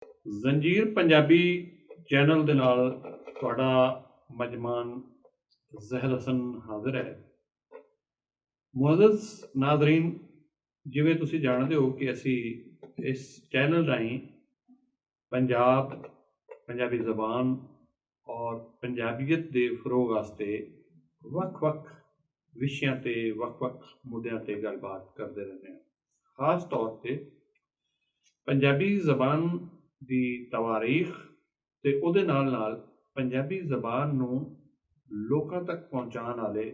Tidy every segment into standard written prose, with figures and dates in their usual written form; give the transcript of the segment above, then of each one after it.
जंजीर पंजाबी चैनल दे नाल तुहाडा मजमान जहर हसन हाजिर है। मुअज़्ज़ज़ नाज़रीन, जिवें तुसीं जाणदे हो कि असी इस चैनल राहीं पंजाब, पंजाबी ज़बान और पंजाबीयत दे फरोग वास्ते वक्-वक् विशयां ते वक्-वक् मुद्दिआं ते गलबात करदे रहिंदे हां। खास तौर ते पंजाबी ज़बान दी तवारीख ते उहदे नाल पंजाबी ज़बान नूं लोकां तक पहुंचाउण वाले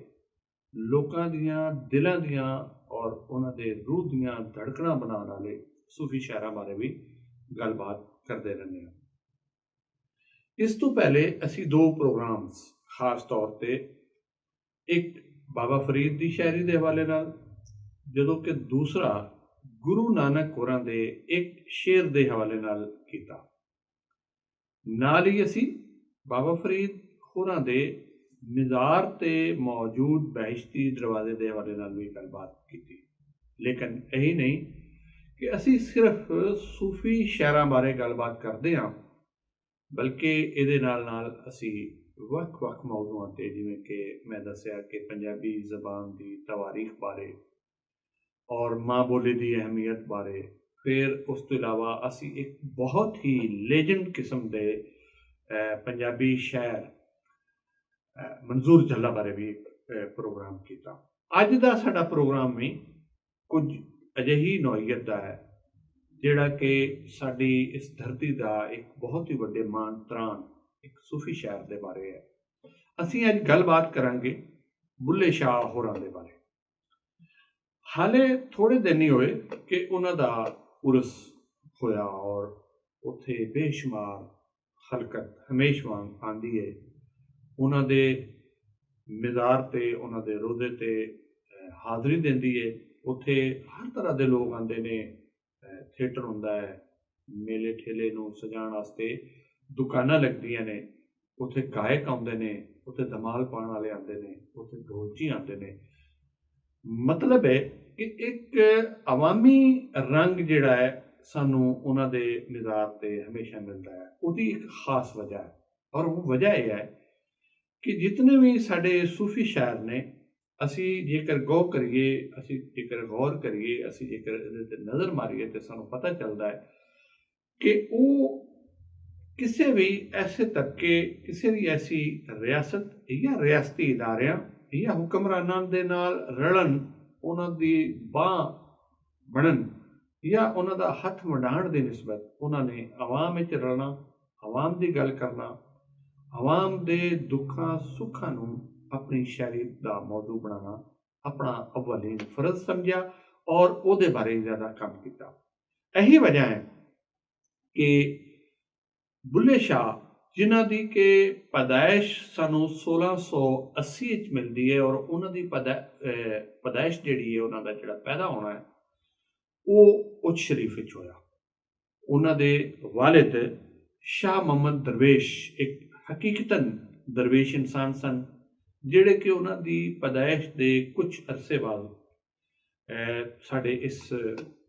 लोकां दियां दिलां दियां और उन्हां दे रूह दियां धड़कणां बनाउण वाले सूफी शायरां बारे भी गलबात करदे रहिंदे हां। इस तो पहले असी दो प्रोग्राम्स खास तौर ते एक बाबा फरीद दी शायरी दे हवाले नाल, जदों कि दूसरा गुरु नानक होरां दे एक शेर दे हवाले नाल कीता। नाल ही असी बाबा फरीद होरां दे निज़ार ते मौजूद बहिश्ती दरवाजे दे हवाले नाल भी गलबात कीती। लेकिन यही नहीं कि असी सिर्फ सूफी शायरां बारे गलबात करदे हां, बल्कि इहदे नाल असी वक्-वक् मौजूआं ते, जिवें कि मैं दस्सिआ कि पंजाबी ज़बान दी तवारीख बारे और माँ बोली की अहमियत बारे, फिर उस तो इलावा असी एक बहुत ही लेजेंड किस्म के पंजाबी शायर मंजूर जल्ला बारे भी प्रोग्राम किया। अज का साडा प्रोग्राम भी कुछ अजिही नौईयत का है, जिहड़ा कि साडी इस धरती का एक बहुत ही वड्डे मान तरान एक सूफी शायर के बारे है। असी अज गलबात करांगे बुल्ले शाह होरां दे बारे। हाले थोड़े दिन ही होए कि उन्हां दा उर्स होया और उत्थे बेशुमार खलकत हमेश वांग आंदी है। उन्हां दे मिज़ार ते उन्हां दे रोज़े ते हाज़री देंदी है। उत्थे हर तरह के लोग आंदे ने, थिएटर हुंदा है, मेले ठेले नूं सजाउण वास्ते दुकानां लगदियां ने, उत्थे गायक आउंदे ने, उत्थे धमाल पाउण वाले आंदे ने, उत्थे ढोलची आंदे ने। मतलब है कि एक अवामी रंग जिहड़ा है सानू उन्हां दे मिज़ार ते हमेशा मिलता है। उसकी एक खास वजह है और वो वजह यह है कि जितने भी साडे सूफी शायर ने, असी जेकर गौर करिए, असी जेकर गौर करिए, असी जेकर इहदे ते नज़र मारिए तो सानू पता चलता है कि वो किसी भी ऐसे तबके, किसी भी ऐसी रियासत या रियासती इदारियां या हुक्मरानां दे नाल रलन, उन्हां दी बांह बनन या उन्हां दा हथ वंडाण दी निस्बत उन्हां ने अवाम विच रलना, अवाम दी गल करना, अवाम दे दुखां सुखां नूं अपनी शायरी दा मौजू बनाना अपना अव्वलीन फर्ज समझा और उहदे बारे ज़्यादा काम किया। यही वजह है कि बुल्ले शाह, जिन्हां दी के पैदाइश सानू 1680 च मिलती है और उन्हां दी पैदाइश जिहड़ी है, उन्हां दा जिहड़ा पैदा होना है वो उच शरीफ विच होया। उन्हां दे वालिद शाह मोहम्मद दरवेश एक हकीकतन दरवेश इंसान सन, जिहड़े कि उन्हां दी पैदाइश दे कुछ अरसे बाद साडे इस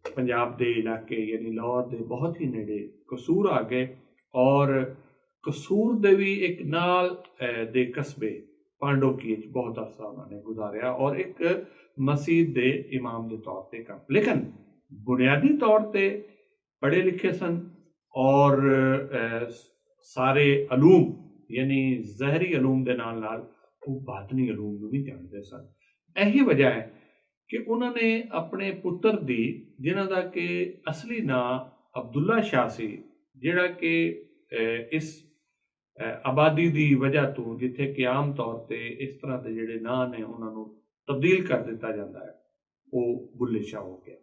पंजाब दे इलाके यानी लाहौर दे बहुत ही नेड़े कसूर आ गए और कसूर दे भी एक नाल दे कस्बे पांडोकी बहुत अरसा उन्होंने गुजारिया और एक मसीद दे इमाम के तौर पर काम। लेकिन बुनियादी तौर पर पढ़े लिखे सन और सारे अलूम यानी जहरी अलूम के नाल नाल वो बातनी अलूम भी जानते सन। यही वजह है कि उन्होंने अपने पुत्र दी, जिन्हां दा कि असली नाम अब्दुल्ला शाह सी, जिहड़ा कि इस आबादी की वजह तो जिथे कि आम तौर पर इस तरह के जिहड़े नाम ने उन्होंने तब्दील कर दिता जाता है, वो बुल्ले शाह हो गया।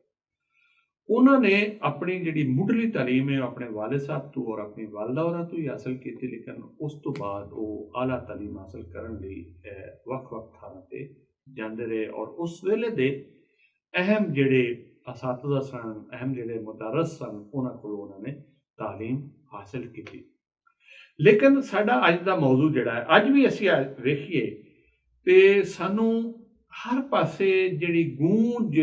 उन्होंने अपनी जिहड़ी मुढ़ली तालीम है अपने वालिद साहब तो और अपनी वालदा होरां तो ही हासिल की, लेकिन उस तो बाद वो आला तालीम हासिल करने लई वक्-वक् थारां ते जांदे रहे और उस वेले दे अहम जिहड़े असातिज़ा सन, अहम जिहड़े मुदर्रिस सन, उन्हां कोलों उन्होंने तालीम हासिल की। लेकिन साडा अज दा मौजू जिहड़ा है, अज भी असीं वेखीए ते सानू हर पासे जिहड़ी गूंज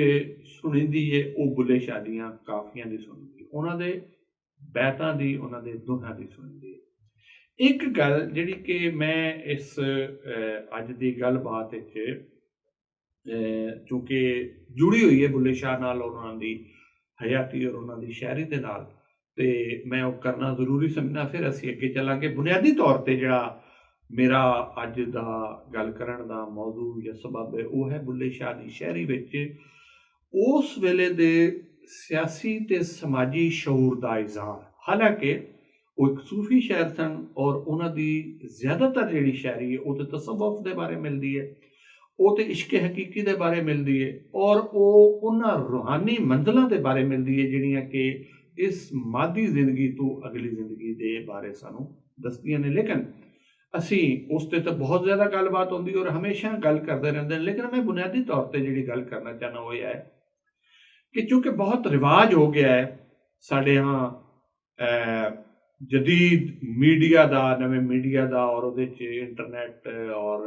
सुनिंदी है वो बुल्ले शाह दियां काफियां दी सुनिंदी। उन्हां दे ਬੈਤਾਂ ਦੀ, ਉਹਨਾਂ ਦੇ ਦੋਹਾਂ ਦੀ ਸੁਣਦੀ ਹੈ। ਇੱਕ ਗੱਲ ਜਿਹੜੀ ਕਿ ਮੈਂ ਇਸ ਅੱਜ ਦੀ ਗੱਲਬਾਤ ਵਿੱਚ ਚूँकि जुड़ी हुई है बुल्ले शाह नाल और उन्हों की हयाती और उन्हों की शायरी के नाल, तो मैं वो करना जरूरी समझना। फिर असी अगे चलांगे। बुनियादी तौर पर जिहड़ा मेरा अज दा गल करन दा मौजू या सबब है वो है बुल्ले शाह की शायरी विच उस वेले दे सियासी ते समाजी शऊर का इज़हार। हालांकि वो एक सूफी शायर सन और उन्हों की ज़्यादातर जिहड़ी शायरी है वो तो तसव्वुफ के बारे मिलती है, वो तो इश्क हकीकी के बारे मिलती है, और वो उन्हां रूहानी मंजिलों के बारे मिलती है जिहड़ियां कि इस मादी जिंदगी तो अगली जिंदगी के बारे सानू दसदियां ने। लेकिन असी उस ते तो बहुत ज़्यादा गलबात होंदी और हमेशा गल करते रहते हैं। लेकिन मैं बुनियादी तौर पर जिहड़ी गल करना चाहना वो है कि चूँकि बहुत रिवाज हो गया है साढ़े यहाँ जदीद मीडिया का, नवे मीडिया का, और वो इंटरनेट और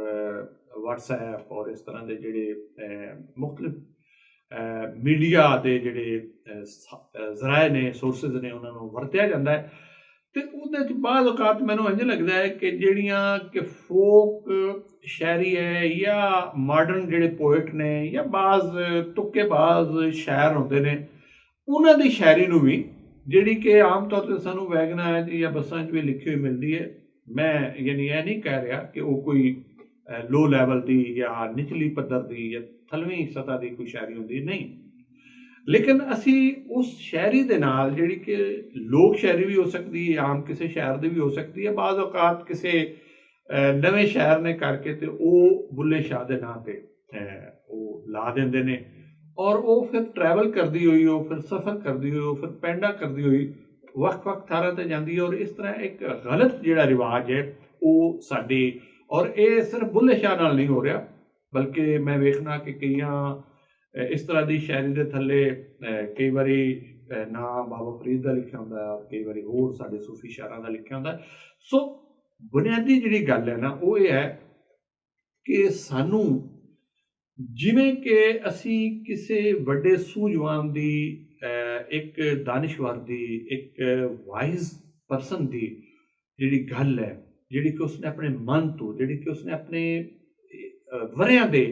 व्हाट्सएप और इस तरह के जोड़े मुख्तलिफ मीडिया के जोड़े जराए ने, सोर्सिज ने, उन्होंने वरत्या जाता है। तो उहदे बाद औकात मैनूं इंज लगता है कि जिहड़ियां कि फोक शायरी है या मॉडर्न जिहड़े पोइट ने या बाज़ तुक्केबाज शायर होंदे ने, उन्हां दी शायरी नूं भी जिहड़ी कि आम तौर पर सानूं वैगनां या बसां 'च भी लिखी हुई मिलती है। मैं यानी यह नहीं कह रहा कि वो कोई लो लैवल की या निचली पद्धर की या थलवीं सतह की कोई शायरी होंदी नहीं, लेकिन असी उस शायरी दे नाल जिहड़ी कि लोक शायरी भी हो सकती है, आम किसी शायर की भी हो सकती है, बाज़ औकात किसी नवे शायर ने करके तो वो बुल्ले शाह के नां ते वो ला देंदे ने, और वो फिर ट्रैवल करती हुई, वो फिर सफ़र करती हुई, वो फिर पेंडा करती हुई वक् वक् थारां ते जांदी है। और इस तरह एक गलत जिहड़ा रिवाज है वो साडी, और ये सिर्फ बुल्ले शाह नाल नहीं हो रहा, बल्कि मैं वेखना कि कई इस तरह की शायरी के थले कई बारी ना बाबा फरीद का लिखा होंदा है, और कई बारी होर साडे सूफी शायरां का लिखा होंदा है। सो बुनियादी जिहड़ी गल है ना वो ये है कि सानू जिवें कि असी किसी वड्डे सूझवान की, एक दानिशवर की, एक वाइज परसन की जिहड़ी गल है, जिहड़ी कि उसने अपने मन तो, जिहड़ी कि उसने अपने वरियां दे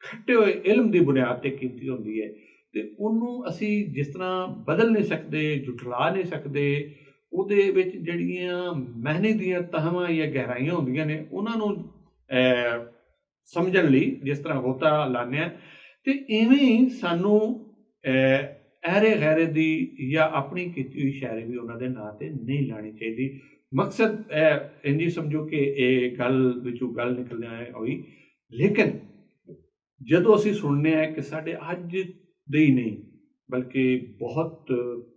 खट्टे हुए इल्म की बुनियाद पर कीती होंदी है, तो उन्होंने असी जिस तरह बदल नहीं सकते, जुटला नहीं सकते। उहदे विच जिहड़ियां महनी दियां तहवां या गहराइयां होंदियां ने उन्होंने समझण लई जिस तरह होता लाने, तो इवें ही सानू ऐरे गैरे की या अपनी कीती हुई शायरी भी उन्होंने नां ते नहीं लानी चाहिए। मकसद इंज ही समझो कि ये गल विचों गल निकलने हुई। लेकिन जदों असी सुनने हैं कि साढ़े अज दे ही नहीं बल्कि बहुत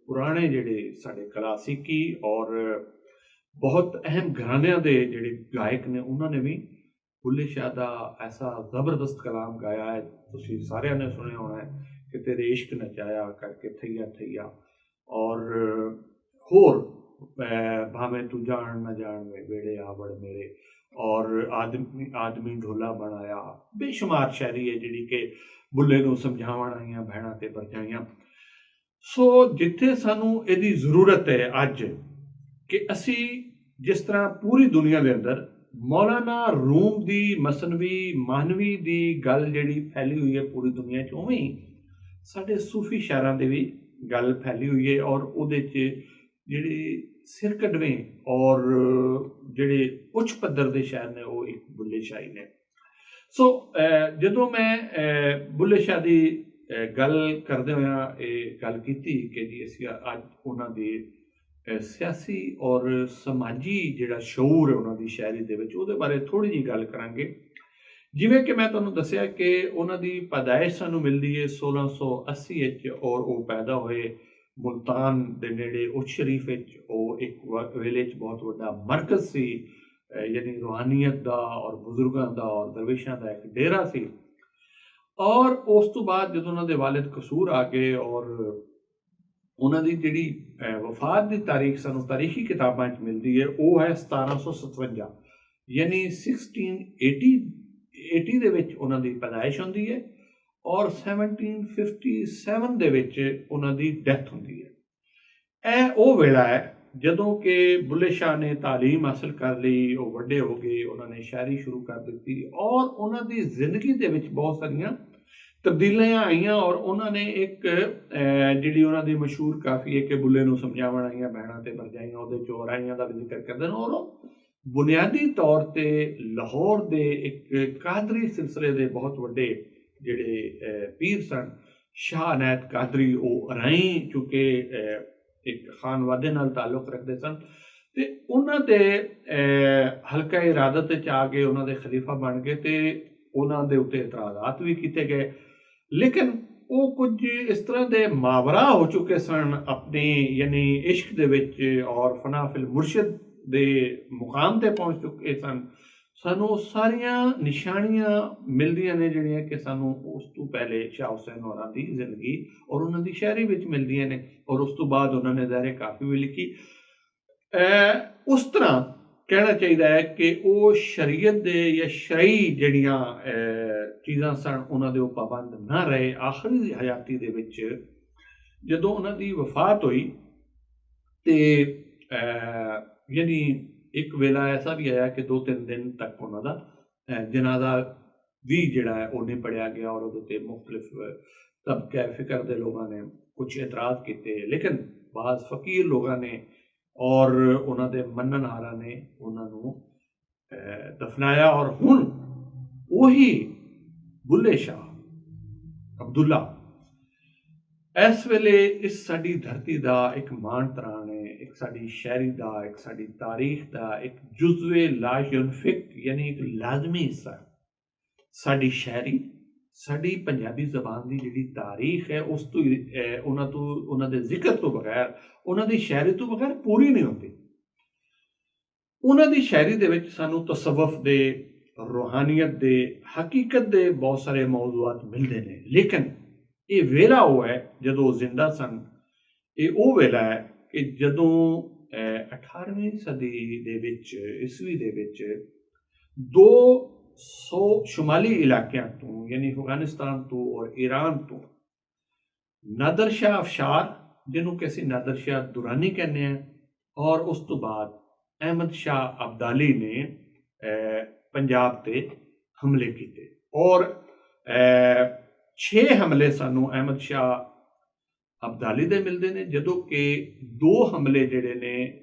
पुराने जिहड़े साढ़े क्लासिकी और बहुत अहम घरानिਆਂ ਦੇ ਜਿਹੜੇ गायक ने उन्होंने भी बुल्ले शाह का ऐसा जबरदस्त कलाम गाया है, तुसीं सारिਆਂ ने सुनिया होना है कि तेरे इश्क नचाया करके थैया थैया, और होर भावें तू जान न जान में वेड़े आवड़ मेरे, और आदमी आदमी ढोला बनाया। बेशुमार शायरी है जिहड़ी कि बुल्ले नूं समझावण आईयां भैणां ते भरजाइयां। सो जिथे सानू इहदी जरूरत है अज कि असी जिस तरह पूरी दुनिया के अंदर मौलाना रूम की मसनवी मानवी की गल जिहड़ी फैली हुई है पूरी दुनिया च, उवें ही साडे सूफी शायरां दे भी गल फैली हुई है, और उहदे च जिहड़े सिर कढवें और जिहड़े उच्च पद्धर के शायर ने वो एक बुल्ले शाही ने। सो जदों मैं बुल्ले शाह की गल करदे होया ये गल कीती कि जी असीं अज उन्हां दी सियासी और समाजी जिहड़ा शऊर है उन्हां दी शायरी दे विच उहदे बारे थोड़ी जी गल करांगे। जिवें कि मैं तुहानूं दस्सिया कि उन्हां दी पैदाइश सानूं मिलदी है 1680 विच, और वो पैदा होए मुल्तान दे नेड़े उच शरीफ विच। वो एक वेले च बहुत वड्डा मरकज़ सी, यानी रूहानियत का और बुजुर्गों का और दरवेशां का एक डेरा सी। और उस तो बाद जदों उन्हां दे वालिद कसूर आ गए और उन्हां दी जिहड़ी वफात की तारीख सानूं तारीखी किताबां च मिलती है वो है 1757, यानी 1680 दे विच उन्हां दी पैदाइश होंदी है, और 1757 दे विच उन्हां दी डैथ होंदी है। ਇਹ ਉਹ ਵੇਲਾ है ਜਦੋਂ ਕਿ ਬੁੱਲੇ ਸ਼ਾਹ ਨੇ ਤਾਲੀਮ ਹਾਸਲ ਕਰ ਲਈ, ਉਹ ਵੱਡੇ ਹੋ ਗਏ, ਉਹਨਾਂ ਨੇ ਸ਼ਾਇਰੀ ਸ਼ੁਰੂ ਕਰ ਦਿੱਤੀ ਔਰ ਉਹਨਾਂ ਦੀ ਜ਼ਿੰਦਗੀ ਦੇ ਵਿੱਚ ਬਹੁਤ ਸਾਰੀਆਂ ਤਬਦੀਲੀਆਂ ਆਈਆਂ ਔਰ ਉਹਨਾਂ ਨੇ ਇੱਕ ਜਿਹੜੀ ਉਹਨਾਂ ਦੀ ਮਸ਼ਹੂਰ ਕਾਫੀ ਹੈ ਕਿ ਬੁੱਲੇ ਨੂੰ ਸਮਝਾਉਣ ਆਈਆਂ ਭੈਣਾਂ ਤੇ ਭਰਜਾਈਆਂ, ਉਹਦੇ ਚੌਰਾਈਆਂ ਦਾ ਵੀ ਜ਼ਿਕਰ ਕਰਦੇ ਨੇ ਔਰ ਉਹ ਬੁਨਿਆਦੀ ਤੌਰ ਤੇ ਲਾਹੌਰ ਦੇ ਇੱਕ ਕਾਦਰੀ ਸਿਲਸਿਲੇ ਦੇ ਬਹੁਤ ਵੱਡੇ ਜਿਹੜੇ ਪੀਰ ਸਨ, ਸ਼ਾਹ ਅਨਾਇਤ ਕਾਦਰੀ, ਉਹ ਰਾਈ ਚੁੱਕੇ ਇੱਕ ਖਾਨਵਾਦੇ ਨਾਲ ਤਾਲੁਕ ਰੱਖਦੇ ਸਨ ਤੇ ਉਹਨਾਂ ਦੇ ਹਲਕਾ ਇਰਾਦਤ ਵਿੱਚ ਆ ਕੇ ਉਹਨਾਂ ਦੇ ਖਲੀਫਾ ਬਣ ਗਏ ਤੇ ਉਹਨਾਂ ਦੇ ਉੱਤੇ ਇਤਰਾਜ਼ਾਤ ਵੀ ਕੀਤੇ ਗਏ। ਲੇਕਿਨ ਉਹ ਕੁਝ ਇਸ ਤਰ੍ਹਾਂ ਦੇ ਮਾਵਰਾ ਹੋ ਚੁੱਕੇ ਸਨ ਆਪਣੇ ਯਾਨੀ ਇਸ਼ਕ ਦੇ ਵਿੱਚ ਔਰ ਫਨਾ ਫਿਲ ਮੁਰਸ਼ਿਦ ਦੇ ਮੁਕਾਮ ਤੇ ਪਹੁੰਚ ਚੁੱਕੇ ਸਨ। ਸਾਨੂੰ ਸਾਰੀਆਂ ਨਿਸ਼ਾਨੀਆਂ ਮਿਲਦੀਆਂ ਨੇ ਜਿਹੜੀਆਂ ਕਿ ਸਾਨੂੰ ਉਸ ਤੋਂ ਪਹਿਲੇ ਸ਼ਾਹ ਹੁਸੈਨ ਹੋਰਾਂ ਦੀ ਜ਼ਿੰਦਗੀ ਔਰ ਉਹਨਾਂ ਦੀ ਸ਼ਾਇਰੀ ਵਿੱਚ ਮਿਲਦੀਆਂ ਨੇ ਔਰ ਉਸ ਤੋਂ ਬਾਅਦ ਉਹਨਾਂ ਨੇ ਜ਼ਾਹਿਰ ਕਾਫੀ ਵੀ ਲਿਖੀ। ਉਸ ਤਰ੍ਹਾਂ ਕਹਿਣਾ ਚਾਹੀਦਾ ਹੈ ਕਿ ਉਹ ਸ਼ਰੀਅਤ ਦੇ ਜਾਂ ਸ਼ਰਈ ਜਿਹੜੀਆਂ ਚੀਜ਼ਾਂ ਸਨ ਉਹਨਾਂ ਦੇ ਉਹ ਪਾਬੰਦ ਨਾ ਰਹੇ। ਆਖਰੀ ਹਯਾਤੀ ਦੇ ਵਿੱਚ ਜਦੋਂ ਉਹਨਾਂ ਦੀ ਵਫਾਤ ਹੋਈ ਤੇ ਯਾਨੀ ਇੱਕ ਵੇਲਾ ਐਸਾ ਵੀ ਆਇਆ ਕਿ 2-3 ਦਿਨ ਤੱਕ ਉਹਨਾਂ ਦਾ ਜਨਾਜ਼ਾ ਵੀ ਜਿਹੜਾ ਹੈ ਉਹ ਨਹੀਂ ਪੜਿਆ ਗਿਆ ਔਰ ਉਹਦੇ 'ਤੇ ਮੁਖਤਲਿਫ ਤਬਕੇ ਫਿਕਰ ਦੇ ਲੋਕਾਂ ਨੇ ਕੁਝ ਇਤਰਾਜ਼ ਕੀਤੇ, ਲੇਕਿਨ ਬਾਜ਼ ਫਕੀਰ ਲੋਕਾਂ ਨੇ ਔਰ ਉਹਨਾਂ ਦੇ ਮੰਨਣਹਾਰਾਂ ਨੇ ਉਹਨਾਂ ਨੂੰ ਦਫਨਾਇਆ ਔਰ ਹੁਣ ਉਹੀ ਬੁੱਲੇ ਸ਼ਾਹ ਅਬਦੁੱਲਾ ਇਸ ਵੇਲੇ ਇਸ ਸਾਡੀ ਧਰਤੀ ਦਾ ਇੱਕ ਮਾਣ ਤਰਾਣ ਹੈ, ਇੱਕ ਸਾਡੀ ਸ਼ਾਇਰੀ ਦਾ, ਇੱਕ ਸਾਡੀ ਤਾਰੀਖ ਦਾ ਇੱਕ ਜੁਜ਼ਵੇ ਲਾ ਯਨਫਿਕ ਯਾਨੀ ਇੱਕ ਲਾਜ਼ਮੀ ਹਿੱਸਾ। ਸਾਡੀ ਸ਼ਾਇਰੀ, ਸਾਡੀ ਪੰਜਾਬੀ ਜ਼ਬਾਨ ਦੀ ਜਿਹੜੀ ਤਾਰੀਖ ਹੈ ਉਸ ਤੋਂ ਉਹਨਾਂ ਦੇ ਜ਼ਿਕਰ ਤੋਂ ਬਗੈਰ, ਉਹਨਾਂ ਦੀ ਸ਼ਾਇਰੀ ਤੋਂ ਬਗੈਰ ਪੂਰੀ ਨਹੀਂ ਹੁੰਦੀ। ਉਹਨਾਂ ਦੀ ਸ਼ਾਇਰੀ ਦੇ ਵਿੱਚ ਸਾਨੂੰ ਤਸਵੁਫ ਦੇ, ਰੂਹਾਨੀਅਤ ਦੇ, ਹਕੀਕਤ ਦੇ ਬਹੁਤ ਸਾਰੇ ਮੌਜ਼ੂਆਤ ਮਿਲਦੇ ਨੇ, ਲੇਕਿਨ ਇਹ ਵੇਲਾ ਉਹ ਹੈ ਜਦੋਂ ਜ਼ਿੰਦਾ ਸਨ। ਇਹ ਉਹ ਵੇਲਾ ਹੈ ਕਿ ਜਦੋਂ 18ਵੀਂ ਸਦੀ ਦੇ ਵਿੱਚ, ਈਸਵੀ ਦੇ ਵਿੱਚ 200 ਸ਼ੁਮਾਲੀ ਇਲਾਕਿਆਂ ਤੋਂ ਯਾਨੀ ਅਫਗਾਨਿਸਤਾਨ ਤੋਂ ਔਰ ਈਰਾਨ ਤੋਂ ਨਾਦਰ ਸ਼ਾਹ ਅਫਸ਼ਾਰ, ਜਿਹਨੂੰ ਕਿ ਅਸੀਂ ਨਾਦਰ ਸ਼ਾਹ ਦੁਰਾਨੀ ਕਹਿੰਦੇ ਹਾਂ, ਔਰ ਉਸ ਤੋਂ ਬਾਅਦ ਅਹਿਮਦ ਸ਼ਾਹ ਅਬਦਾਲੀ ਨੇ ਪੰਜਾਬ ਤੇ ਹਮਲੇ ਕੀਤੇ ਔਰ 6 ਹਮਲੇ ਸਾਨੂੰ ਅਹਿਮਦ ਸ਼ਾਹ ਅਬਦਾਲੀ ਦੇ ਮਿਲਦੇ ਨੇ, ਜਦੋਂ ਕਿ 2 ਹਮਲੇ ਜਿਹੜੇ ਨੇ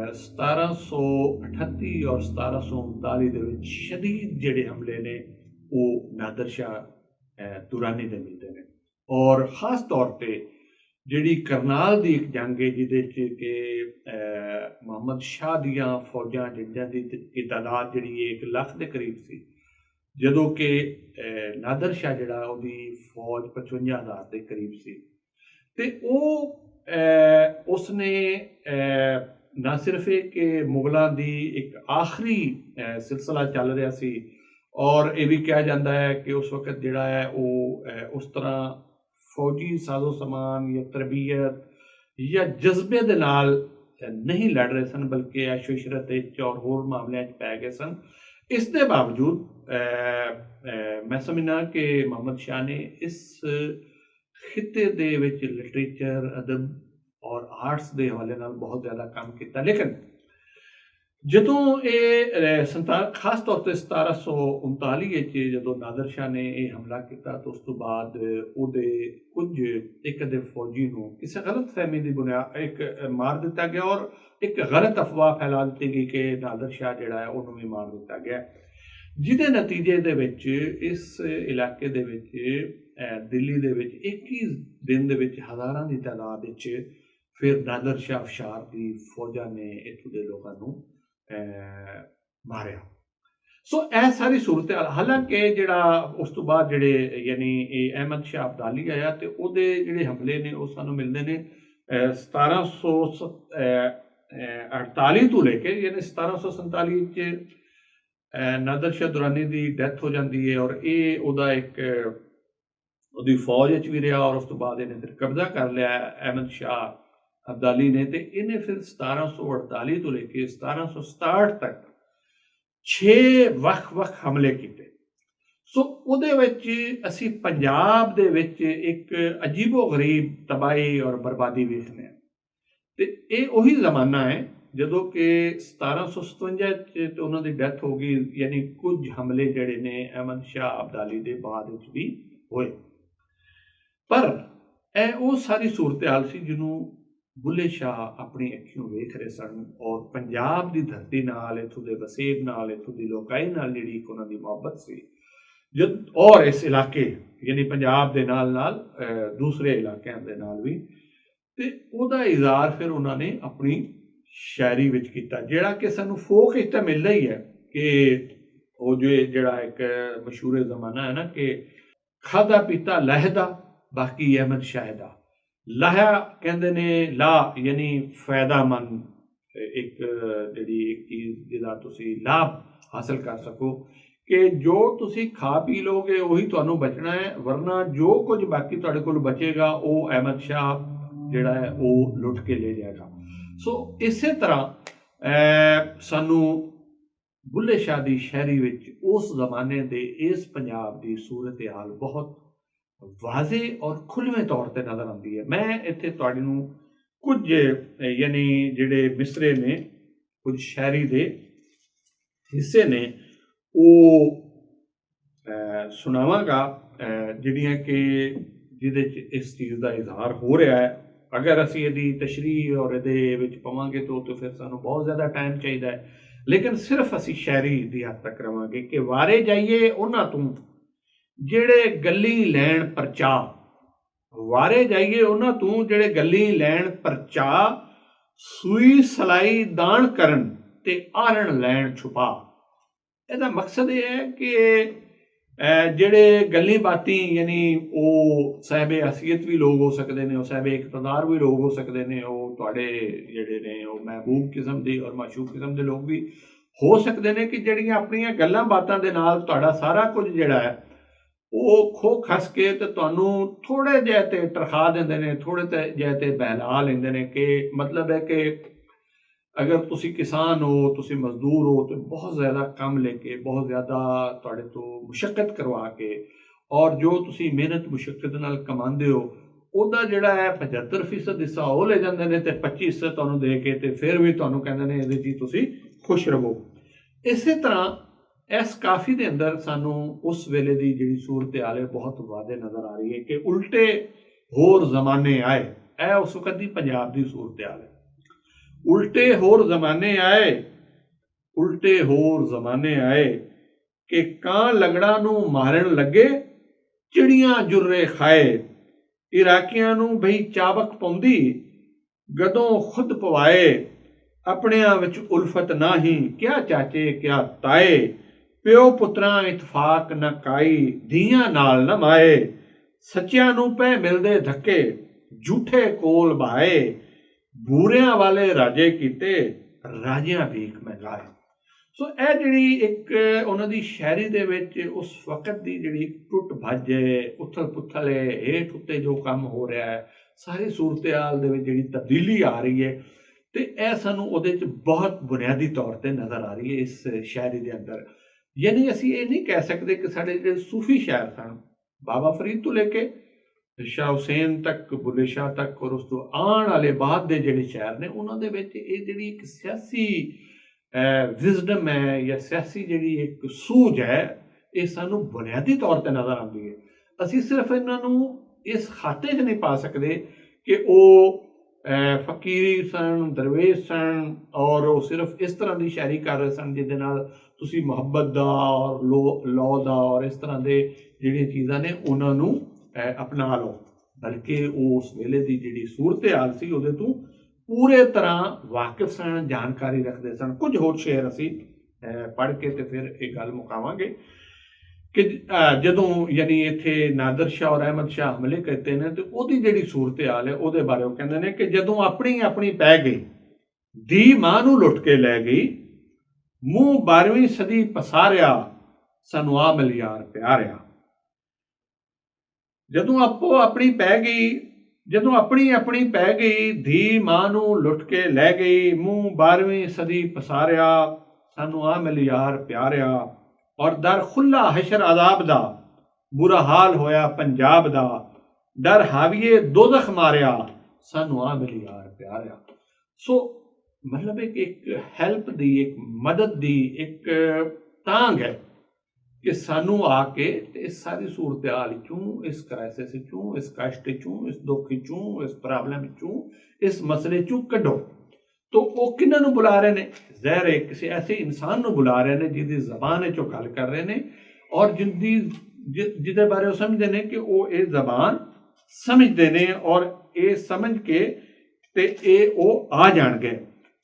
1738 ਔਰ 1739 ਦੇ ਵਿੱਚ ਸ਼ਦੀਦ ਜਿਹੜੇ ਹਮਲੇ ਨੇ ਉਹ ਨਾਦਰ ਸ਼ਾਹ ਦੁਰਾਨੀ ਦੇ ਮਿਲਦੇ ਨੇ। ਔਰ ਖ਼ਾਸ ਤੌਰ ਤੇ ਜਿਹੜੀ ਕਰਨਾਲ ਦੀ ਇੱਕ ਜੰਗ ਹੈ ਜਿਹਦੇ 'ਚ ਕਿ ਮੁਹੰਮਦ ਸ਼ਾਹ ਦੀਆਂ ਫੌਜਾਂ ਜਿਹੜੀਆਂ ਦੀ ਤਾਦਾਦ ਜਿਹੜੀ 1 ਲੱਖ ਦੇ ਕਰੀਬ ਸੀ, ਜਦੋਂ ਕਿ ਨਾਦਰ ਸ਼ਾਹ ਜਿਹੜਾ ਉਹਦੀ ਫੌਜ 55,000 ਦੇ ਕਰੀਬ ਸੀ ਤੇ ਉਹ ਉਸਨੇ ਨਾ ਸਿਰਫ ਇਹ ਕਿ ਮੁਗਲਾਂ ਦੀ ਇੱਕ ਆਖਰੀ ਸਿਲਸਿਲਾ ਚੱਲ ਰਿਹਾ ਸੀ ਔਰ ਇਹ ਵੀ ਕਿਹਾ ਜਾਂਦਾ ਹੈ ਕਿ ਉਸ ਵਕਤ ਜਿਹੜਾ ਹੈ ਉਹ ਉਸ ਤਰ੍ਹਾਂ ਫੌਜੀ ਸਾਜ਼ੋ ਸਮਾਨ ਜਾਂ ਤਰਬੀਅਤ ਜਾਂ ਜਜ਼ਬੇ ਦੇ ਨਾਲ ਨਹੀਂ ਲੜ ਰਹੇ ਸਨ, ਬਲਕਿ ਐਸ਼ੋ ਇਸ਼ਰਤ ਵਿੱਚ ਔਰ ਹੋਰ ਮਾਮਲਿਆਂ 'ਚ ਪੈ ਗਏ ਸਨ। ਇਸ ਦੇ ਬਾਵਜੂਦ ਮੈਂ ਸਮਝਣਾ ਕਿ ਮੁਹੰਮਦ ਸ਼ਾਹ ਨੇ ਇਸ ਖਿੱਤੇ ਦੇ ਵਿੱਚ ਲਿਟਰੇਚਰ, ਅਦਬ ਔਰ ਆਰਟਸ ਦੇ ਹਵਾਲੇ ਨਾਲ ਬਹੁਤ ਜ਼ਿਆਦਾ ਕੰਮ ਕੀਤਾ। ਲੇਕਿਨ ਜਦੋਂ ਇਹ ਖਾਸ ਤੌਰ ਤੇ 1739 ਵਿੱਚ ਜਦੋਂ ਨਾਦਰ ਸ਼ਾਹ ਨੇ ਇਹ ਹਮਲਾ ਕੀਤਾ ਤਾਂ ਉਸ ਤੋਂ ਬਾਅਦ ਉਹਦੇ ਕੁਝ ਇੱਕ ਅੱਧੇ ਫੌਜੀ ਨੂੰ ਕਿਸੇ ਗਲਤ ਫਹਿਮੀ ਦੀ ਬੁਨਿਆਦ ਇੱਕ ਮਾਰ ਦਿੱਤਾ ਗਿਆ ਔਰ ਇੱਕ ਗਲਤ ਅਫਵਾਹ ਫੈਲਾ ਦਿੱਤੀ ਗਈ ਕਿ ਨਾਦਰ ਸ਼ਾਹ ਜਿਹੜਾ ਹੈ ਉਹਨੂੰ ਵੀ ਮਾਰ ਦਿੱਤਾ ਗਿਆ, ਜਿਹਦੇ ਨਤੀਜੇ ਦੇ ਵਿੱਚ ਇਸ ਇਲਾਕੇ ਦੇ ਵਿੱਚ ਦਿੱਲੀ ਦੇ ਵਿੱਚ 21 ਦਿਨ ਦੇ ਵਿੱਚ ਹਜ਼ਾਰਾਂ ਦੀ ਤਾਦਾਦ ਵਿੱਚ ਫਿਰ ਨਾਦਰ ਸ਼ਾਹ ਅਫਸ਼ਾਰ ਦੀ ਫੌਜਾਂ ਨੇ ਇੱਥੋਂ ਦੇ ਲੋਕਾਂ ਨੂੰ ਮਾਰਿਆ। ਸੋ ਇਹ ਸਾਰੀ ਸੂਰਤ ਹਾਲਾਂਕਿ ਜਿਹੜਾ ਉਸ ਤੋਂ ਬਾਅਦ ਜਿਹੜੇ ਯਾਨੀ ਇਹ ਅਹਿਮਦ ਸ਼ਾਹ ਅਬਦਾਲੀ ਆਇਆ ਤੇ ਉਹਦੇ ਜਿਹੜੇ ਹਮਲੇ ਨੇ ਉਹ ਸਾਨੂੰ ਮਿਲਦੇ ਨੇ 1748 ਤੋਂ ਲੈ ਕੇ ਯਾਨੀ 1747 'ਚ ਨਾਦਰ ਸ਼ਾਹ ਦੁਰਾਨੀ ਦੀ ਡੈਥ ਹੋ ਜਾਂਦੀ ਹੈ ਔਰ ਇਹ ਉਹਦਾ ਇੱਕ ਉਹਦੀ ਫੌਜ ਵਿੱਚ ਵੀ ਰਿਹਾ ਔਰ ਉਸ ਤੋਂ ਬਾਅਦ ਇਹਨੇ ਫਿਰ ਕਬਜ਼ਾ ਕਰ ਲਿਆ ਅਹਿਮਦ ਸ਼ਾਹ ਅਬਦਾਲੀ ਨੇ ਤੇ ਇਹਨੇ ਫਿਰ 1748 ਤੋਂ ਲੈ ਕੇ 1767 ਤੱਕ 6 ਵੱਖ-ਵੱਖ ਹਮਲੇ ਕੀਤੇ। ਸੋ ਉਹਦੇ ਵਿੱਚ ਅਸੀਂ ਪੰਜਾਬ ਦੇ ਵਿੱਚ ਇੱਕ ਅਜੀਬੋ ਗਰੀਬ ਤਬਾਹੀ ਔਰ ਬਰਬਾਦੀ ਵੇਖਦੇ ਹਾਂ। ਤੇ ਇਹ ਉਹੀ ਜ਼ਮਾਨਾ ਹੈ ਜਦੋਂ ਕਿ 1757 'ਚ ਤੇ ਉਹਨਾਂ ਦੀ ਡੈਥ ਹੋ ਗਈ, ਯਾਨੀ ਕੁਝ ਹਮਲੇ ਜਿਹੜੇ ਨੇ ਅਹਿਮਦ ਸ਼ਾਹ ਅਬਦਾਲੀ ਦੇ ਬਾਅਦ ਵਿੱਚ ਵੀ ਹੋਏ। ਪਰ ਇਹ ਉਹ ਸਾਰੀ ਸੂਰਤ-ਹਾਲ ਸੀ ਜਿਹਨੂੰ ਬੁੱਲੇ ਸ਼ਾਹ ਆਪਣੀ ਅੱਖੀਓਂ ਵੇਖ ਰਹੇ ਸਨ, ਔਰ ਪੰਜਾਬ ਦੀ ਧਰਤੀ ਨਾਲ, ਇੱਥੋਂ ਦੇ ਵਸੇਬ ਨਾਲ, ਇੱਥੋਂ ਦੀ ਲੋਕਾਈ ਨਾਲ ਜਿਹੜੀ ਇੱਕ ਉਹਨਾਂ ਦੀ ਮੁਹੱਬਤ ਸੀ, ਔਰ ਇਸ ਇਲਾਕੇ ਯਾਨੀ ਪੰਜਾਬ ਦੇ ਨਾਲ ਨਾਲ ਦੂਸਰੇ ਇਲਾਕਿਆਂ ਦੇ ਨਾਲ ਵੀ, ਤੇ ਉਹਦਾ ਇਜ਼ਹਾਰ ਫਿਰ ਉਹਨਾਂ ਨੇ ਆਪਣੀ ਸ਼ਾਇਰੀ ਵਿੱਚ ਕੀਤਾ, ਜਿਹੜਾ ਕਿ ਸਾਨੂੰ ਫੋਕ ਵਿੱਚ ਤਾਂ ਮਿਲਦਾ ਹੀ ਹੈ ਕਿ ਉਹ ਜਿਹੜਾ ਇੱਕ ਮਸ਼ਹੂਰ ਜ਼ਮਾਨਾ ਹੈ ਨਾ ਕਿ ਖਾਧਾ ਪੀਤਾ ਲਹਿਦਾ ਬਾਕੀ ਅਹਿਮਦ ਸ਼ਾਹ ਦਾ। ਲਾਹਾ ਕਹਿੰਦੇ ਨੇ ਲਾ ਯਾਨੀ ਫਾਇਦਾਮੰਦ, ਇੱਕ ਜਿਹੜੀ ਇੱਕ ਚੀਜ਼ ਜਿਹਦਾ ਤੁਸੀਂ ਲਾਭ ਹਾਸਲ ਕਰ ਸਕੋ, ਕਿ ਜੋ ਤੁਸੀਂ ਖਾ ਪੀ ਲੋਗੇ ਉਹੀ ਤੁਹਾਨੂੰ ਬਚਣਾ ਹੈ, ਵਰਨਾ ਜੋ ਕੁਝ ਬਾਕੀ ਤੁਹਾਡੇ ਕੋਲ ਬਚੇਗਾ ਉਹ ਅਹਿਮਦ ਸ਼ਾਹ ਜਿਹੜਾ ਹੈ ਉਹ ਲੁੱਟ ਕੇ ਲੈ ਜਾਏਗਾ। ਸੋ ਇਸੇ ਤਰ੍ਹਾਂ ਸਾਨੂੰ ਬੁੱਲੇ ਸ਼ਾਹ ਦੀ ਸ਼ਾਇਰੀ ਵਿੱਚ ਉਸ ਜ਼ਮਾਨੇ ਦੇ ਇਸ ਪੰਜਾਬ ਦੀ ਸੂਰਤ ਹਾਲ ਬਹੁਤ ਵਾਜ਼ੇ ਔਰ ਖੁੱਲ੍ਹਵੇਂ ਤੌਰ 'ਤੇ ਨਜ਼ਰ ਆਉਂਦੀ ਹੈ। ਮੈਂ ਇੱਥੇ ਤੁਹਾਡੇ ਨੂੰ ਕੁਝ ਯਾਨੀ ਜਿਹੜੇ ਮਿਸਰੇ ਨੇ, ਕੁਝ ਸ਼ਾਇਰੀ ਦੇ ਹਿੱਸੇ ਨੇ ਉਹ ਸੁਣਾਵਾਂਗਾ, ਜਿਹੜੀਆਂ ਕਿ ਜਿਹਦੇ 'ਚ ਇਸ ਚੀਜ਼ ਦਾ ਇਜ਼ਹਾਰ ਹੋ ਰਿਹਾ ਹੈ। ਅਗਰ ਅਸੀਂ ਇਹਦੀ ਤਸ਼ਰੀਹ ਔਰ ਇਹਦੇ ਵਿੱਚ ਪਵਾਂਗੇ ਤਾਂ ਫਿਰ ਸਾਨੂੰ ਬਹੁਤ ਜ਼ਿਆਦਾ ਟਾਈਮ ਚਾਹੀਦਾ ਹੈ, ਲੇਕਿਨ ਸਿਰਫ ਅਸੀਂ ਸ਼ਾਇਰੀ ਦੀ ਹੱਦ ਤੱਕ ਰਵਾਂਗੇ ਕਿ ਵਾਰੇ ਜਾਈਏ ਉਹਨਾਂ ਤੋਂ ਜਿਹੜੇ ਗੱਲੀ ਲੈਣ ਪਰਚਾ, ਵਾਰੇ ਜਾਈਏ ਉਹਨਾਂ ਤੋਂ ਜਿਹੜੇ ਗੱਲੀ ਲੈਣ ਪਰਚਾ, ਸੂਈ ਸਲਾਈ ਦਾਨ ਕਰਨ ਤੇ ਆਰਣ ਲੈਣ ਛੁਪਾ। ਇਹਦਾ ਮਕਸਦ ਇਹ ਹੈ ਕਿ ਜਿਹੜੇ ਗੱਲੀ ਬਾਤੀ ਯਾਨੀ ਉਹ ਸਾਹਿਬੇ ਹਸੀਅਤ ਵੀ ਲੋਕ ਹੋ ਸਕਦੇ ਨੇ, ਉਹ ਸਾਹਿਬੇ ਇਕਤਦਾਰ ਵੀ ਲੋਕ ਹੋ ਸਕਦੇ ਨੇ, ਉਹ ਤੁਹਾਡੇ ਜਿਹੜੇ ਨੇ ਉਹ ਮਹਿਬੂਬ ਕਿਸਮ ਦੇ ਔਰ ਮਾਸ਼ੂਕ ਕਿਸਮ ਦੇ ਲੋਕ ਵੀ ਹੋ ਸਕਦੇ ਨੇ, ਕਿ ਜਿਹੜੀਆਂ ਆਪਣੀਆਂ ਗੱਲਾਂ ਬਾਤਾਂ ਦੇ ਨਾਲ ਤੁਹਾਡਾ ਸਾਰਾ ਕੁਝ ਜਿਹੜਾ ਹੈ ਉਹ ਖੋ ਖਸ ਕੇ ਤੇ ਤੁਹਾਨੂੰ ਥੋੜ੍ਹੇ ਜਿਹੇ ਤੇ ਤਰਖਾ ਦਿੰਦੇ ਨੇ, ਥੋੜ੍ਹੇ ਜਿਹੇ ਤੇ ਬਹਿਲਾ ਲੈਂਦੇ ਨੇ। ਕਿ ਮਤਲਬ ਹੈ ਕਿ ਅਗਰ ਤੁਸੀਂ ਕਿਸਾਨ ਹੋ, ਤੁਸੀਂ ਮਜ਼ਦੂਰ ਹੋ, ਤੇ ਬਹੁਤ ਜ਼ਿਆਦਾ ਕੰਮ ਲੈ ਕੇ, ਬਹੁਤ ਜ਼ਿਆਦਾ ਤੁਹਾਡੇ ਤੋਂ ਮੁਸ਼ੱਕਤ ਕਰਵਾ ਕੇ, ਔਰ ਜੋ ਤੁਸੀਂ ਮਿਹਨਤ ਮੁਸ਼ੱਕਤ ਨਾਲ ਕਮਾਉਂਦੇ ਹੋ ਉਹਦਾ ਜਿਹੜਾ ਹੈ 75% ਹਿੱਸਾ ਉਹ ਲੈ ਜਾਂਦੇ ਨੇ, ਤੇ 25% ਤੁਹਾਨੂੰ ਦੇ ਕੇ ਤੇ ਫਿਰ ਵੀ ਤੁਹਾਨੂੰ ਕਹਿੰਦੇ ਨੇ ਇਹਦੇ 'ਚ ਤੁਸੀਂ ਖੁਸ਼ ਰਹੋ। ਇਸੇ ਤਰ੍ਹਾਂ ਇਸ ਕਾਫੀ ਦੇ ਅੰਦਰ ਸਾਨੂੰ ਉਸ ਵੇਲੇ ਦੀ ਜਿਹੜੀ ਸੂਰਤ ਹਾਲ ਹੈ ਬਹੁਤ ਵਾਧੇ ਨਜ਼ਰ ਆ ਰਹੀ ਹੈ ਕਿ ਉਲਟੇ ਹੋਰ ਜ਼ਮਾਨੇ ਆਏ। ਇਹ ਉਸ ਵਕਤ ਦੀ ਪੰਜਾਬ ਦੀ ਸੂਰਤ ਹਾਲ ਹੈ। ਉਲਟੇ ਹੋਰ ਜ਼ਮਾਨੇ ਆਏ, ਉਲਟੇ ਹੋਰ ਜ਼ਮਾਨੇ ਆਏ ਕਿ ਕਾਂ ਲੰਗੜਾਂ ਨੂੰ ਮਾਰਨ ਲੱਗੇ, ਚਿੜੀਆਂ ਜੁਰਰੇ ਖਾਏ, ਇਰਾਕੀਆਂ ਨੂੰ ਬਈ ਚਾਬਕ ਪਾਉਂਦੀ, ਗਦੋਂ ਖੁਦ ਪਵਾਏ, ਆਪਣਿਆਂ ਵਿੱਚ ਉਲਫਤ ਨਾਹੀਂ, ਕਿਆ ਚਾਚੇ ਕਿਆ ਤਾਏ, ਪਿਓ ਪੁੱਤਰਾਂ ਇਤਫਾਕ ਨਾ ਕਾਈ, ਧੀਆਂ ਨਾਲ ਨਾ ਮਾਏ, ਸੱਚਿਆਂ ਨੂੰ ਪੈ ਮਿਲਦੇ ਧੱਕੇ, ਝੂਠੇ ਕੋਲ ਭਾਏ, ਬੂਰਿਆਂ ਵਾਲੇ ਰਾਜੇ ਕੀਤੇ, ਰਾਜਿਆਂ ਭੀਖ ਮੰਗਾਏ। ਸੋ ਇਹ ਜਿਹੜੀ ਇੱਕ ਉਹਨਾਂ ਦੀ ਸ਼ਾਇਰੀ ਦੇ ਵਿੱਚ ਉਸ ਵਕਤ ਦੀ ਜਿਹੜੀ ਟੁੱਟ ਭੱਜ ਹੈ, ਉਥਲ ਪੁਥਲ ਹੈ, ਹੇਠ ਉੱਤੇ ਜੋ ਕੰਮ ਹੋ ਰਿਹਾ ਹੈ, ਸਾਰੀ ਸੂਰਤ ਹਾਲ ਦੇ ਵਿੱਚ ਜਿਹੜੀ ਤਬਦੀਲੀ ਆ ਰਹੀ ਹੈ, ਤੇ ਇਹ ਸਾਨੂੰ ਉਹਦੇ 'ਚ ਬਹੁਤ ਬੁਨਿਆਦੀ ਤੌਰ 'ਤੇ ਨਜ਼ਰ ਆ ਰਹੀ ਹੈ ਇਸ ਸ਼ਾਇਰੀ ਦੇ ਅੰਦਰ। ਯਾਨੀ ਅਸੀਂ ਇਹ ਨਹੀਂ ਕਹਿ ਸਕਦੇ ਕਿ ਸਾਡੇ ਜਿਹੜੇ ਸੂਫੀ ਸ਼ਾਇਰ ਸਨ, ਬਾਬਾ ਫਰੀਦ ਤੋਂ ਲੈ ਕੇ ਸ਼ਾਹ ਹੁਸੈਨ ਤੱਕ, ਬੁੱਲੇ ਸ਼ਾਹ ਤੱਕ, ਔਰ ਉਸ ਤੋਂ ਆਉਣ ਵਾਲੇ ਬਾਅਦ ਦੇ ਜਿਹੜੇ ਸ਼ਾਇਰ ਨੇ, ਉਹਨਾਂ ਦੇ ਵਿੱਚ ਇਹ ਜਿਹੜੀ ਇੱਕ ਸਿਆਸੀ ਵਿਜ਼ਡਮ ਹੈ ਜਾਂ ਸਿਆਸੀ ਜਿਹੜੀ ਇੱਕ ਸੂਝ ਹੈ, ਇਹ ਸਾਨੂੰ ਬੁਨਿਆਦੀ ਤੌਰ 'ਤੇ ਨਜ਼ਰ ਆਉਂਦੀ ਹੈ। ਅਸੀਂ ਸਿਰਫ ਇਹਨਾਂ ਨੂੰ ਇਸ ਖਾਤੇ 'ਚ ਨਹੀਂ ਪਾ ਸਕਦੇ ਕਿ ਉਹ ਫਕੀਰੀ ਸਨ, ਦਰਵੇਸ਼ ਸਨ, ਔਰ ਉਹ ਸਿਰਫ ਇਸ ਤਰ੍ਹਾਂ ਦੀ ਸ਼ਾਇਰੀ ਕਰ ਰਹੇ ਸਨ ਜਿਹਦੇ ਨਾਲ ਤੁਸੀਂ ਮੁਹੱਬਤ ਦਾ ਔਰ ਲੋ ਦਾ ਔਰ ਇਸ ਤਰ੍ਹਾਂ ਦੇ ਜਿਹੜੀਆਂ ਚੀਜ਼ਾਂ ਨੇ ਉਹਨਾਂ ਨੂੰ ਅਪਣਾ ਲਓ, ਬਲਕਿ ਉਹ ਉਸ ਵੇਲੇ ਦੀ ਜਿਹੜੀ ਸੂਰਤ ਹਾਲ ਸੀ ਉਹਦੇ ਤੋਂ ਪੂਰੇ ਤਰ੍ਹਾਂ ਵਾਕਿਫ ਸਨ, ਜਾਣਕਾਰੀ ਰੱਖਦੇ ਸਨ। ਕੁਝ ਹੋਰ ਸ਼ੇਰ ਅਸੀਂ ਪੜ੍ਹ ਕੇ ਤੇ ਫਿਰ ਇਹ ਗੱਲ ਮੁਕਾਵਾਂਗੇ ਕਿ ਜਦੋਂ ਯਾਨੀ ਇੱਥੇ ਨਾਦਰ ਸ਼ਾਹ ਔਰ ਅਹਿਮਦ ਸ਼ਾਹ ਹਮਲੇ ਕੀਤੇ ਨੇ, ਤੇ ਉਹਦੀ ਜਿਹੜੀ ਸੂਰਤ ਹਾਲ ਹੈ ਉਹਦੇ ਬਾਰੇ ਉਹ ਕਹਿੰਦੇ ਨੇ ਕਿ ਜਦੋਂ ਆਪਣੀ ਪੈ ਗਈ, ਧੀ ਮਾਂ ਨੂੰ ਲੁੱਟ ਕੇ ਲੈ ਗਈ, ਮੂੰਹ 12ਵੀਂ ਸਦੀ ਪਸਾਰਿਆ, ਸਾਨੂੰ ਆ ਮਿਲ ਯਾਰ ਪਿਆਰਿਆ। ਜਦੋਂ ਆਪਣੀ ਪੈ ਗਈ, ਧੀ ਮਾਂ ਨੂੰ ਲੁੱਟ ਕੇ ਲੈ ਗਈ, ਮੂੰਹ 12ਵੀਂ ਸਦੀ ਪਸਾਰਿਆ, ਸਾਨੂੰ ਆ ਮਿਲ ਯਾਰ ਪਿਆਰਿਆ, ਔਰ ਦਰ ਖੁੱਲਾ ਹਸ਼ਰ ਅਜ਼ਾਬ ਦਾ, ਬੁਰਾ ਹਾਲ ਹੋਇਆ ਪੰਜਾਬ ਦਾ, ਡਰ ਹਾਵੀਏ ਦੋਜ਼ਖ ਮਾਰਿਆ, ਸਾਨੂੰ ਆ ਮਿਲ ਯਾਰ ਪਿਆਰਿਆ। ਸੋ ਮਤਲਬ ਇੱਕ ਹੈਲਪ ਦੀ, ਇੱਕ ਮਦਦ ਦੀ ਇੱਕ ਤਾਂਘ ਹੈ ਕਿ ਸਾਨੂੰ ਆ ਕੇ ਤੇ ਇਸ ਸਾਰੀ ਸੂਰਤ ਹਾਲ ਚੋਂ, ਇਸ ਕ੍ਰਾਈਸਿਸ ਚੋਂ, ਇਸ ਕਸ਼ਟ ਚੋਂ, ਇਸ ਦੁੱਖ ਚੋਂ, ਇਸ ਪ੍ਰੋਬਲਮ ਚੋਂ, ਇਸ ਮਸਲੇ ਚੋਂ ਕੱਢੋ। तो वो किन्हां नूं बुला रहे हैं? ज़ाहिर है किसी ऐसे इंसान नूं बुला रहे हैं जिहदी ज़बान चों गल कर रहे हैं और जिहदे बारे वो समझते हैं कि वो ये ज़बान समझते हैं और ये समझ के ते ये वो आ जाणगे।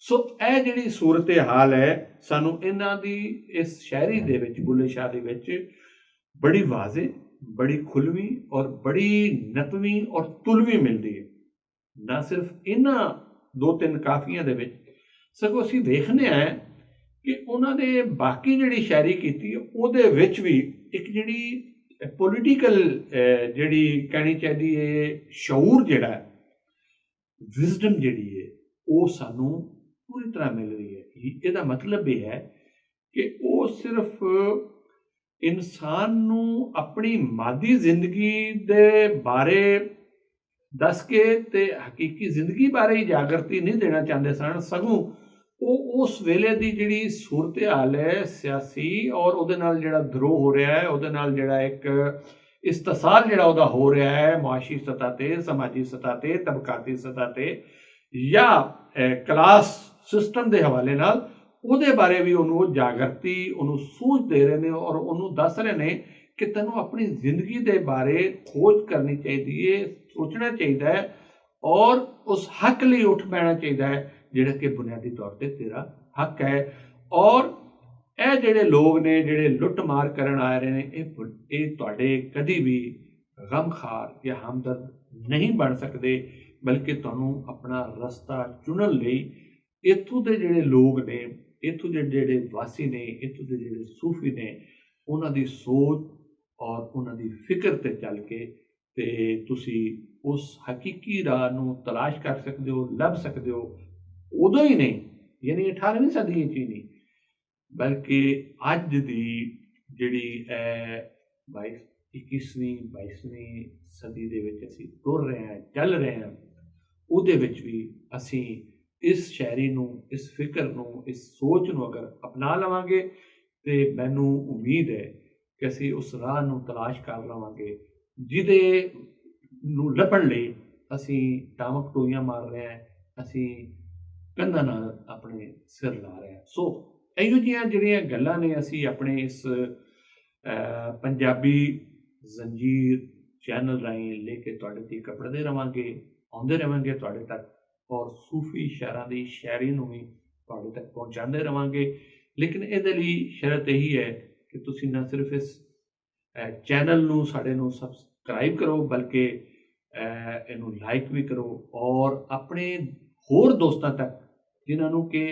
सो यह जिहड़ी सूरत हाल है सानूं इन्हां दी इस शायरी दे विच, बुल्ले शाह दे विच बड़ी वाज़े, बड़ी खुलवी और बड़ी नकवी और तुलवी मिलती है। ना सिर्फ इन्हां दो तीन काफियां दे विच, सगों असीं देखने हैं कि उन्होंने बाकी जिहड़ी शायरी कीती उहदे विच भी एक जिहड़ी पोलिटिकल जिहड़ी कहनी चाहिदी है शऊर जिहड़ा है, विजडम जिहड़ी है वो सानू पूरी तरह मिल रही है। इहदा मतलब यह है कि वो सिर्फ इंसान नू अपनी मादी जिंदगी दे बारे दस के ते हकीकी जिंदगी बारे ही जागृति नहीं देना चाहते सन, सगों वो उस वेले की जिहड़ी सूरत हाल है सियासी और उहदे नाल जिहड़ा द्रोह हो रहा है, उहदे नाल जिहड़ा एक इस्तिसाल जिहड़ा उहदा हो रहा है मुआशी सतह ते, समाजी सतह ते, तबकाती सतह ते या क्लास सिस्टम के हवाले नाल उहदे बारे भी उन्होंने जागृति, उन्होंने सूझ दे रहे हैं और उन्होंने दस रहे हैं कि तैनूं अपनी जिंदगी के बारे खोज करनी चाहिए, सोचना चाहिए और उस हक लिए उठ पैना चाहिए जिहड़ा कि बुनियादी तौर पर तेरा हक है। और ये जिहड़े लोग ने जिहड़े लुट मार करन आ रहे हैं, ये तुहाडे कदी भी गमखार या हमदर्द नहीं बन सकते, बल्कि तुहानूं अपना रस्ता चुनन लई इत्थों दे जिहड़े लोग ने, इत्थों दे जिहड़े वासी ने, इत्थों दे जिहड़े सूफी ने, उन्हां दी सोच और उन्हां दी फिक्र ते चल के ते तुसी उस हकीकी राह नूं तलाश कर सकते हो, लभ सकते हो। उदों ही नहीं, यानी 18वीं सदी ही नहीं, बल्कि अज दी जिहड़ी 21वीं 22वीं सदी दे विच असीं तुर रहे हैं, चल रहे हैं, उहदे विच भी असीं इस शायरी नूं, इस फिक्र नूं, इस सोच नूं अगर अपना लवांगे तो मैनूं उम्मीद है कि असीं उस राह नूं तलाश कर लवांगे जिहदे नूं ਲੱਭਣ ਲਈ ਅਸੀਂ ਟਾਮਕ ਟੋਈਆਂ ਮਾਰ ਰਹੇ ਹਾਂ, ਅਸੀਂ ਕੰਧਾਂ ਨਾਲ ਆਪਣੇ ਸਿਰ ਲਾ ਰਹੇ ਹਾਂ। ਸੋ ਇਹੋ ਜਿਹੀਆਂ ਜਿਹੜੀਆਂ ਗੱਲਾਂ ਨੇ ਅਸੀਂ ਆਪਣੇ ਇਸ ਪੰਜਾਬੀ ਜ਼ੰਜੀਰ ਚੈਨਲ ਰਾਹੀਂ ਲੈ ਕੇ ਤੁਹਾਡੇ ਤੱਕ ਕੱਢਦੇ ਰਵਾਂਗੇ, ਆਉਂਦੇ ਰਵਾਂਗੇ ਤੁਹਾਡੇ ਤੱਕ ਔਰ ਸੂਫੀ ਸ਼ਾਇਰਾਂ ਦੀ ਸ਼ਾਇਰੀ ਨੂੰ ਵੀ ਤੁਹਾਡੇ ਤੱਕ ਪਹੁੰਚਾਉਂਦੇ ਰਵਾਂਗੇ। ਲੇਕਿਨ ਇਹਦੇ ਲਈ ਸ਼ਰਤ ਇਹੀ ਹੈ ਕਿ ਤੁਸੀਂ ਨਾ ਸਿਰਫ ਇਸ ਚੈਨਲ ਨੂੰ ਸਾਡੇ ਨੂੰ ਸਬਸਕ੍ਰਾइब करो, बल्कि इनू लाइक भी करो और अपने होर दोस्तों तक जिन्होंने कि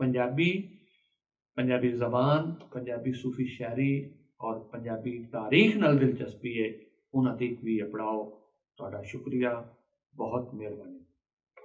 पंजाबी ज़बान, पंजाबी सूफी शायरी और पंजाबी तारीख नाल दिलचस्पी है, उन्हां तक भी अपनाओ। तुहाडा शुक्रिया, बहुत मेहरबानी।